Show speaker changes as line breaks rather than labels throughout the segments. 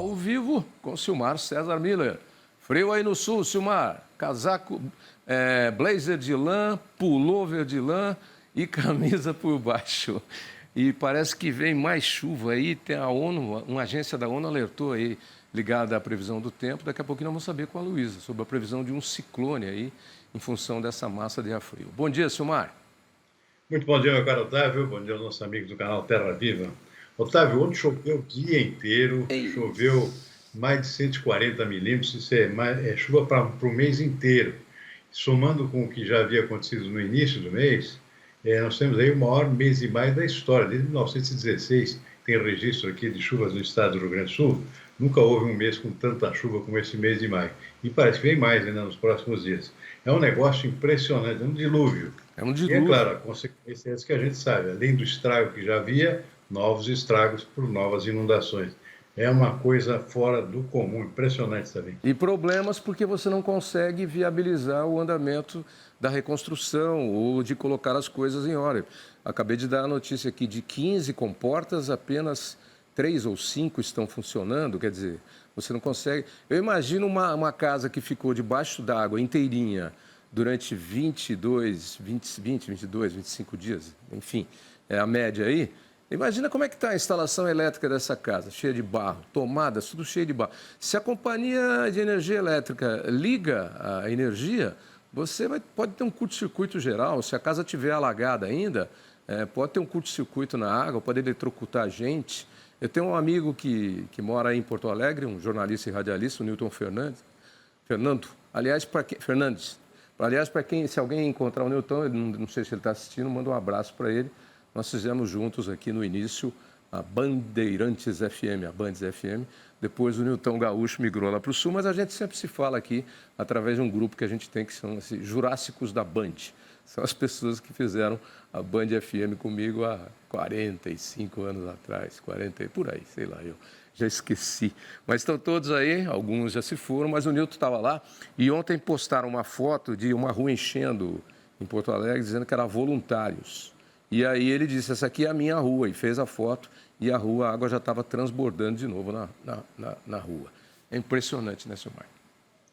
ao vivo com Silmar César Miller. Frio aí no sul, Silmar. Casaco, blazer de lã, pullover de lã e camisa por baixo. E parece que vem mais chuva aí. Tem a ONU, uma agência da ONU alertou aí, ligada à previsão do tempo. Daqui a pouquinho nós vamos saber com a Luísa sobre a previsão de um ciclone aí, em função dessa massa de ar frio. Bom dia, Silmar.
Muito bom dia, meu caro Otávio. Bom dia aos nossos amigos do canal Terra Viva. Otávio, ontem choveu o dia inteiro, choveu mais de 140 milímetros, isso é chuva para o mês inteiro. Somando com o que já havia acontecido no início do mês, nós temos aí o maior mês de maio da história. Desde 1916 tem registro aqui de chuvas no estado do Rio Grande do Sul. Nunca houve um mês com tanta chuva como esse mês de maio. E parece que vem mais ainda nos próximos dias. É um negócio impressionante, é um dilúvio.
É um dilúvio.
E é claro, a consequência é essa que a gente sabe. Além do estrago que já havia, novos estragos por novas inundações. É uma coisa fora do comum, impressionante também.
E problemas porque você não consegue viabilizar o andamento da reconstrução ou de colocar as coisas em ordem. Acabei de dar a notícia aqui de 15 comportas, apenas 3 ou 5 estão funcionando, quer dizer, você não consegue... Eu imagino uma casa que ficou debaixo d'água inteirinha durante 22, 25 dias, enfim, é a média aí. Imagina como é que está a instalação elétrica dessa casa, cheia de barro, tomadas, tudo cheio de barro. Se a companhia de energia elétrica liga a energia, você pode ter um curto-circuito geral. Se a casa estiver alagada ainda, pode ter um curto-circuito na água, pode eletrocutar a gente. Eu tenho um amigo que mora aí em Porto Alegre, um jornalista e radialista, o Newton Fernando. Aliás, Fernandes. Aliás, para quem, se alguém encontrar o Newton, não sei se ele está assistindo, manda um abraço para ele. Nós fizemos juntos aqui no início a Bandeirantes FM, a Bandes FM. Depois o Newton Gaúcho migrou lá para o sul, mas a gente sempre se fala aqui através de um grupo que a gente tem, que são assim, Jurássicos da Band. São as pessoas que fizeram a Band FM comigo há 45 anos atrás, 40, por aí, sei lá, eu já esqueci. Mas estão todos aí, alguns já se foram, mas o Newton estava lá. E ontem postaram uma foto de uma rua enchendo em Porto Alegre, dizendo que era voluntários. E aí ele disse, essa aqui é a minha rua, e fez a foto, e a água já estava transbordando de novo na rua. É impressionante, né, Silmar?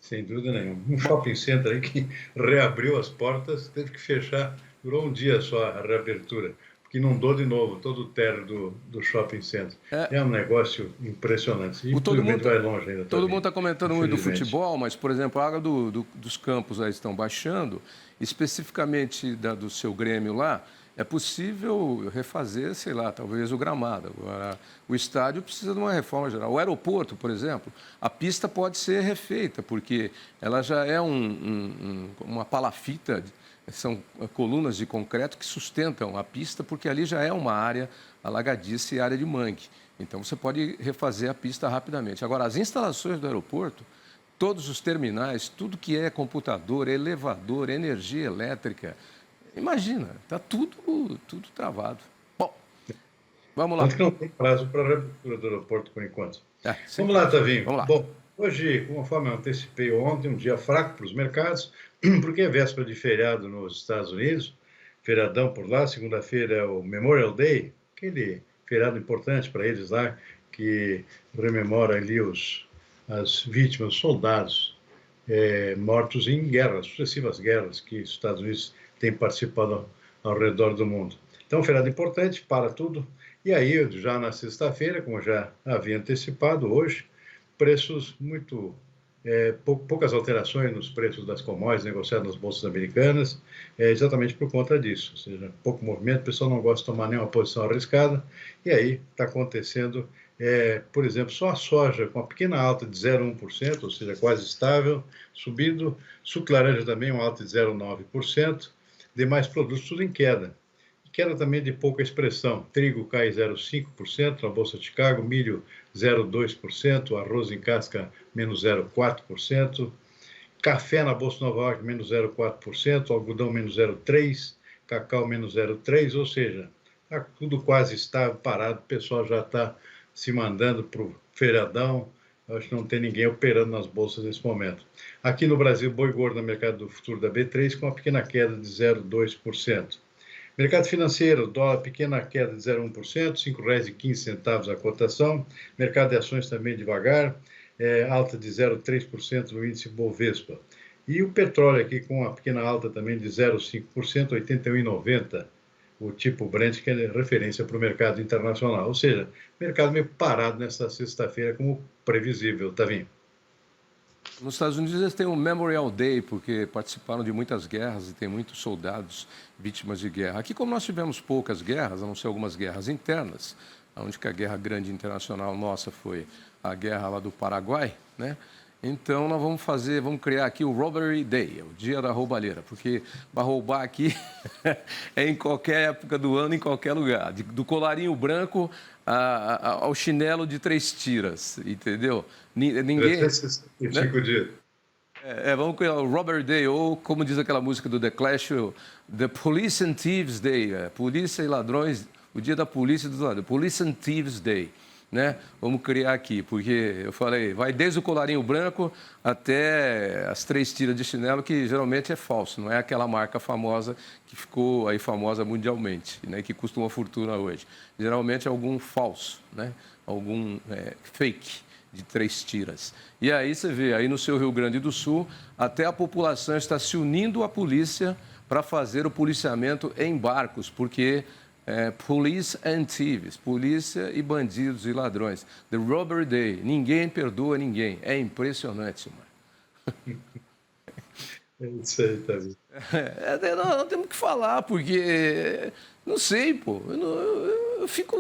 Sem dúvida nenhuma. Um shopping center aí que reabriu as portas, teve que fechar, durou um dia só a reabertura, porque inundou de novo todo o térreo do shopping center. É um negócio impressionante. E infelizmente vai longe ainda.
Todo mundo está comentando muito do futebol, mas, por exemplo, a água dos campos aí estão baixando, especificamente do seu Grêmio lá. É possível refazer, sei lá, talvez o gramado. Agora, o estádio precisa de uma reforma geral. O aeroporto, por exemplo, a pista pode ser refeita, porque ela já é uma palafita, são colunas de concreto que sustentam a pista, porque ali já é uma área alagadiça e área de mangue. Então, você pode refazer a pista rapidamente. Agora, as instalações do aeroporto, todos os terminais, tudo que é computador, elevador, energia elétrica... Imagina, está tudo travado. Bom, vamos lá.
Acho que não tem prazo para a reabertura do aeroporto por enquanto. Vamos lá, Tavinho.
Vamos lá.
Bom, hoje, conforme eu antecipei ontem, um dia fraco para os mercados, porque é véspera de feriado nos Estados Unidos, feriadão por lá, segunda-feira é o Memorial Day, aquele feriado importante para eles lá, que rememora ali as vítimas, os soldados mortos em guerras, sucessivas guerras que os Estados Unidos têm participado ao redor do mundo. Então, feriado importante, para tudo. E aí, já na sexta-feira, como já havia antecipado, hoje, preços muito... poucas alterações nos preços das commodities negociadas nas bolsas americanas, exatamente por conta disso. Ou seja, pouco movimento, o pessoal não gosta de tomar nenhuma posição arriscada. E aí, está acontecendo... por exemplo, só a soja com uma pequena alta de 0,1%, ou seja, quase estável, subindo, suco laranja também uma alta de 0,9%, demais produtos tudo em queda. Queda também de pouca expressão, trigo cai 0,5% na Bolsa de Chicago, milho 0,2%, arroz em casca menos 0,4%, café na Bolsa de Nova York menos 0,4%, algodão menos 0,3%, cacau menos 0,3%, ou seja, está tudo quase estável, parado, o pessoal já está se mandando para o feriadão. Eu acho que não tem ninguém operando nas bolsas nesse momento. Aqui no Brasil, boi gordo no mercado do futuro da B3 com uma pequena queda de 0,2%. Mercado financeiro, dólar pequena queda de 0,1%, R$ 5,15 a cotação. Mercado de ações também devagar, alta de 0,3% no índice Bovespa. E o petróleo aqui com uma pequena alta também de 0,5%, 81,90, o tipo Brent, que é referência para o mercado internacional. Ou seja, mercado meio parado nesta sexta-feira, como previsível, tá vendo?
Nos Estados Unidos eles têm um Memorial Day, porque participaram de muitas guerras e tem muitos soldados vítimas de guerra. Aqui, como nós tivemos poucas guerras, a não ser algumas guerras internas, a única guerra grande internacional nossa foi a guerra lá do Paraguai, né? Então, nós vamos criar aqui o Robbery Day, o dia da roubalheira, porque para roubar aqui é em qualquer época do ano, em qualquer lugar, do colarinho branco ao chinelo de 3 tiras, entendeu? Ninguém...
365 dias.
vamos criar o Robbery Day, ou como diz aquela música do The Clash, The Police and Thieves Day, polícia e ladrões, o dia da polícia e dos ladrões, Police and Thieves Day. Né? Vamos criar aqui, porque eu falei, vai desde o colarinho branco até as 3 tiras de chinelo, que geralmente é falso, não é aquela marca famosa que ficou aí famosa mundialmente, né? Que custa uma fortuna hoje. Geralmente é algum falso, né? Algum fake de 3 tiras. E aí você vê, aí no seu Rio Grande do Sul, até a população está se unindo à polícia para fazer o policiamento em barcos, porque... Police and Thieves, polícia e bandidos e ladrões. The Robbery Day, ninguém perdoa ninguém. É impressionante, mano.
É isso aí, tá vendo?
Nós temos que falar, porque, não sei, pô, eu fico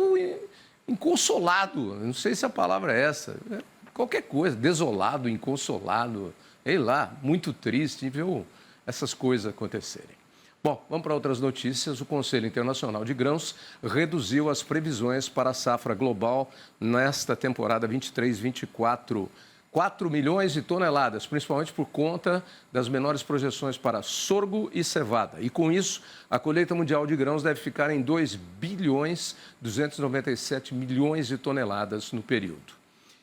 inconsolado, não sei se a palavra é essa, qualquer coisa, desolado, inconsolado, sei lá, muito triste ver essas coisas acontecerem. Bom, vamos para outras notícias. O Conselho Internacional de Grãos reduziu as previsões para a safra global nesta temporada 23-24. 4 milhões de toneladas, principalmente por conta das menores projeções para sorgo e cevada. E com isso, a colheita mundial de grãos deve ficar em 2 bilhões 297 milhões de toneladas no período.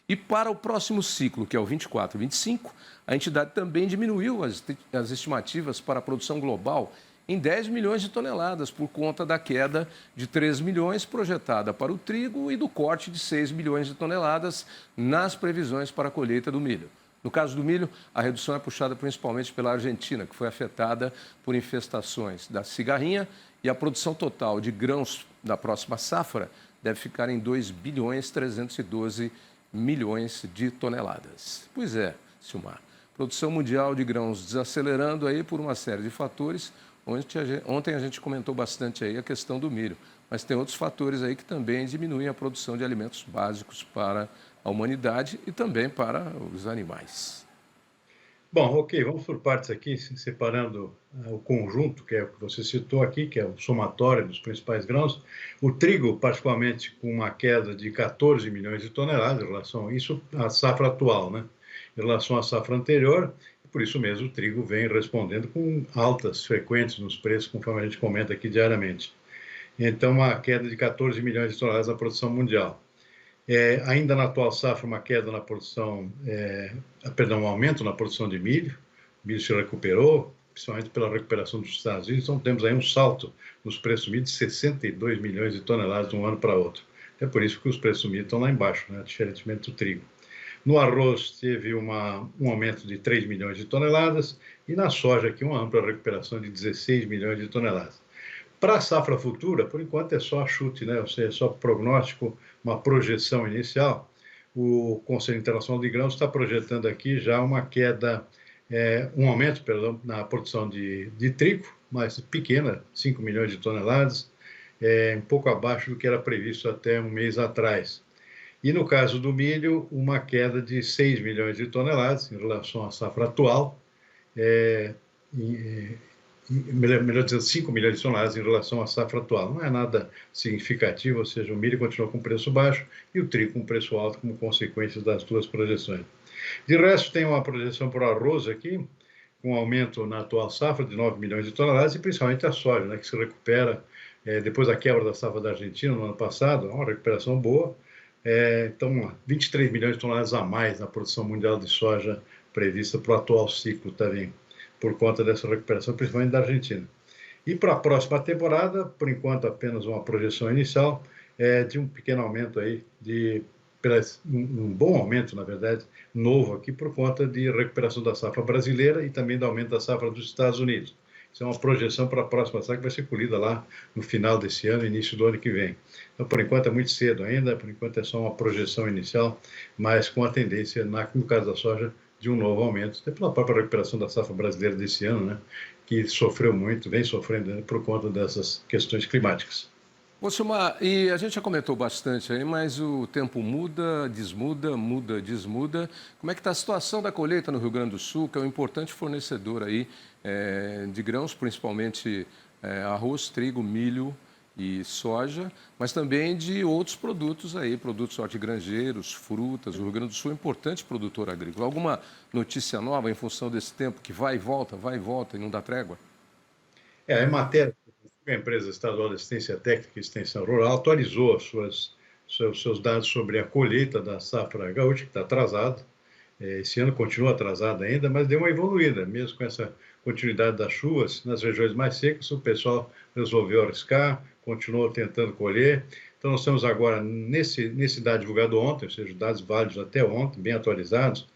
E para o próximo ciclo, que é o 24-25, a entidade também diminuiu as estimativas para a produção global em 10 milhões de toneladas, por conta da queda de 3 milhões projetada para o trigo e do corte de 6 milhões de toneladas nas previsões para a colheita do milho. No caso do milho, a redução é puxada principalmente pela Argentina, que foi afetada por infestações da cigarrinha, e a produção total de grãos da próxima safra deve ficar em 2 bilhões 312 milhões de toneladas. Pois é, Silmar, produção mundial de grãos desacelerando aí por uma série de fatores. Ontem a gente comentou bastante aí a questão do milho, mas tem outros fatores aí que também diminuem a produção de alimentos básicos para a humanidade e também para os animais.
Bom, ok, vamos por partes aqui, separando o conjunto, que é o que você citou aqui, que é o somatório dos principais grãos. O trigo, particularmente, com uma queda de 14 milhões de toneladas em relação a isso, a safra atual, né? Em relação à safra anterior. Por isso mesmo, o trigo vem respondendo com altas frequentes nos preços, conforme a gente comenta aqui diariamente. Então, uma queda de 14 milhões de toneladas na produção mundial. Ainda na atual safra, uma queda na produção, um aumento na produção de milho. O milho se recuperou, principalmente pela recuperação dos Estados Unidos. Então, temos aí um salto nos preços do milho de 62 milhões de toneladas de um ano para outro. É por isso que os preços do milho estão lá embaixo, né? Diferentemente do trigo. No arroz, teve um aumento de 3 milhões de toneladas e na soja, aqui, uma ampla recuperação de 16 milhões de toneladas. Para a safra futura, por enquanto é só chute, né? Ou seja, é só prognóstico, uma projeção inicial. O Conselho Internacional de Grãos está projetando aqui já uma queda, um aumento, perdão, na produção de trigo, mas pequena, 5 milhões de toneladas, um pouco abaixo do que era previsto até um mês atrás. E no caso do milho, uma queda de 6 milhões de toneladas em relação à safra atual, melhor dizendo, 5 milhões de toneladas em relação à safra atual. Não é nada significativo, ou seja, o milho continua com preço baixo e o trigo com preço alto como consequência das duas projeções. De resto, tem uma projeção para o arroz aqui, com aumento na atual safra de 9 milhões de toneladas e principalmente a soja, né, que se recupera depois da quebra da safra da Argentina no ano passado, uma recuperação boa. Então, 23 milhões de toneladas a mais na produção mundial de soja prevista para o atual ciclo também, por conta dessa recuperação, principalmente da Argentina. E para a próxima temporada, por enquanto, apenas uma projeção inicial de um pequeno aumento aí, um bom aumento, na verdade, novo aqui, por conta de recuperação da safra brasileira e também do aumento da safra dos Estados Unidos. Isso é uma projeção para a próxima safra que vai ser colhida lá no final desse ano, início do ano que vem. Então, por enquanto, é muito cedo ainda, por enquanto é só uma projeção inicial, mas com a tendência, no caso da soja, de um novo aumento, até pela própria recuperação da safra brasileira desse ano, né, que sofreu muito, vem sofrendo por conta dessas questões climáticas.
Ô, Silmar, e a gente já comentou bastante aí, mas o tempo muda, desmuda, muda, desmuda. Como é que está a situação da colheita no Rio Grande do Sul, que é um importante fornecedor aí de grãos, principalmente arroz, trigo, milho e soja, mas também de outros produtos aí, produtos hortigranjeiros, frutas. O Rio Grande do Sul é um importante produtor agrícola. Alguma notícia nova em função desse tempo que vai e volta e não dá trégua?
Em matéria, a empresa estadual de assistência técnica e extensão rural atualizou seus dados sobre a colheita da safra gaúcha, que está atrasada. Esse ano continua atrasada ainda, mas deu uma evoluída, mesmo com essa continuidade das chuvas. Nas regiões mais secas, o pessoal resolveu arriscar, continuou tentando colher. Então, nós temos agora, nesse dado divulgado ontem, ou seja, dados válidos até ontem, bem atualizados,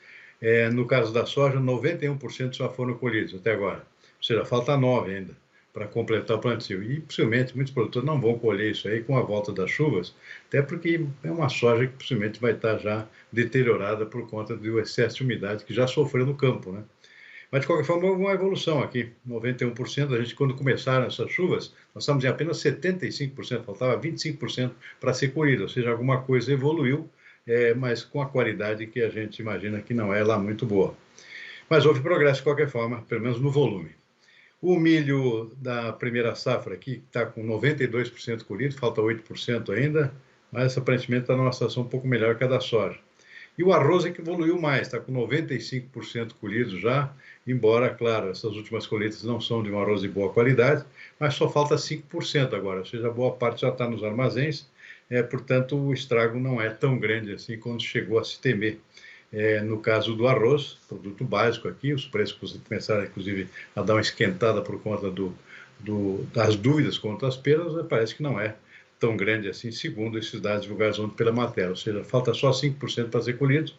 no caso da soja, 91% só foram colhidos até agora. Ou seja, falta 9 ainda para completar o plantio. E, possivelmente, muitos produtores não vão colher isso aí com a volta das chuvas, até porque é uma soja que possivelmente vai estar já deteriorada por conta do excesso de umidade que já sofreu no campo, né? Mas, de qualquer forma, houve uma evolução aqui. 91%, a gente, quando começaram essas chuvas, nós estávamos em apenas 75%, faltava 25% para ser colhida, ou seja, alguma coisa evoluiu, mas com a qualidade que a gente imagina que não é lá muito boa. Mas houve progresso, de qualquer forma, pelo menos no volume. O milho da primeira safra aqui está com 92% colhido, falta 8% ainda, mas aparentemente está numa situação um pouco melhor que a da soja. E o arroz é que evoluiu mais, está com 95% colhido já, embora, claro, essas últimas colheitas não são de um arroz de boa qualidade, mas só falta 5% agora, ou seja, a boa parte já está nos armazéns, portanto o estrago não é tão grande assim quando chegou a se temer. No caso do arroz, produto básico aqui, os preços começaram, inclusive, a dar uma esquentada por conta das dúvidas quanto às perdas, parece que não é tão grande assim, segundo esses dados divulgados ontem pela matéria. Ou seja, falta só 5% para ser colhido,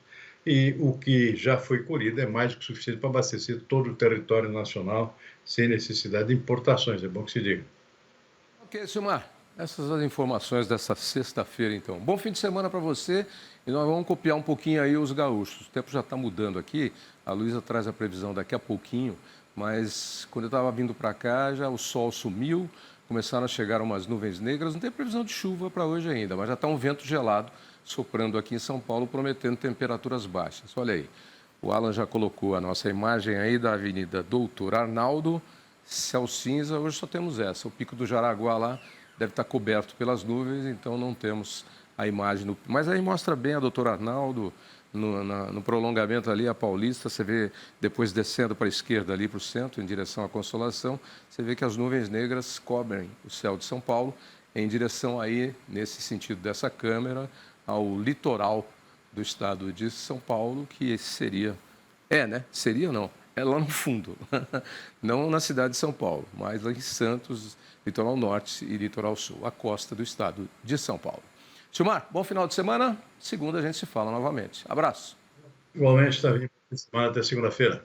e o que já foi colhido é mais do que suficiente para abastecer todo o território nacional, sem necessidade de importações, é bom que se diga.
Ok, Silmar. Essas são as informações dessa sexta-feira, então. Bom fim de semana para você e nós vamos copiar um pouquinho aí os gaúchos. O tempo já está mudando aqui, a Luísa traz a previsão daqui a pouquinho, mas quando eu estava vindo para cá, já o sol sumiu, começaram a chegar umas nuvens negras, não tem previsão de chuva para hoje ainda, mas já está um vento gelado soprando aqui em São Paulo, prometendo temperaturas baixas. Olha aí, o Alan já colocou a nossa imagem aí da Avenida Doutor Arnaldo, céu cinza, hoje só temos essa, o Pico do Jaraguá lá, deve estar coberto pelas nuvens, então não temos a imagem. Mas aí mostra bem a doutora Arnaldo, no prolongamento ali, a Paulista, você vê depois descendo para a esquerda ali para o centro, em direção à Consolação, você vê que as nuvens negras cobrem o céu de São Paulo, em direção aí, nesse sentido dessa câmera, ao litoral do estado de São Paulo, que seria... né? Seria não. É lá no fundo, não na cidade de São Paulo, mas lá em Santos, litoral norte e litoral sul, a costa do estado de São Paulo. Silmar, bom final de semana. Segunda a gente se fala novamente. Abraço.
Igualmente, está vindo semana até segunda-feira.